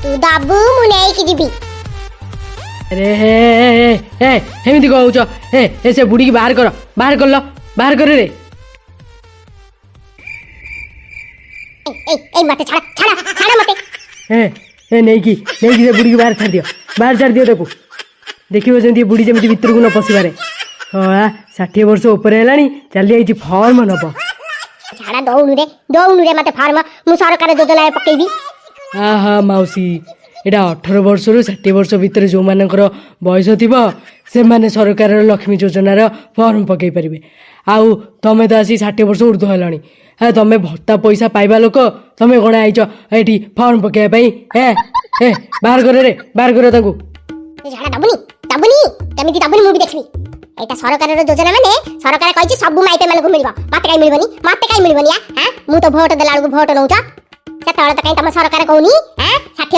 तू दाबू मु नेकी जीबी। अरे हे एमती कहूच हे से बुढ़ी की बाहर कर लो बाहर कर रे। ए मते छाड़ा मते। ए नहीं से बुढ़ी की बाहर छाड़ दियो देखो देखियो जमी बुढ़ी जमी भितर को न पशिबारे। हाँ 60 वर्ष ऊपर है चली आई फॉर्म नब। छाड़ा दौनु रे मते फार्म मु सरकार योजना पकेबी। हाँ हाँ माउसी एटा 18 वर्ष रु 60 वर्ष भितर जो मानकर बयस थी से माने सरकार लक्ष्मी योजनार फॉर्म पकई पारे। आउ तमें तो आसी 60 वर्ष ऊर्ध है हाँ तुम भत्ता पैसा पाइबा लोक तुम कौन आईच ये फॉर्म पकईवाई। हे बाहर कर रे बाहर कर तांकू। छाड़ा दबुनी केमिति दबुनी मु भी देखबी। एटा सरकार योजना माने सरकार कहिछि सब माइपे मानकु मिलबो मते काई मिलबनी हां मु तो वोट देला को वोट नउचा से तळे त काई तम सरकार कहूनी हां।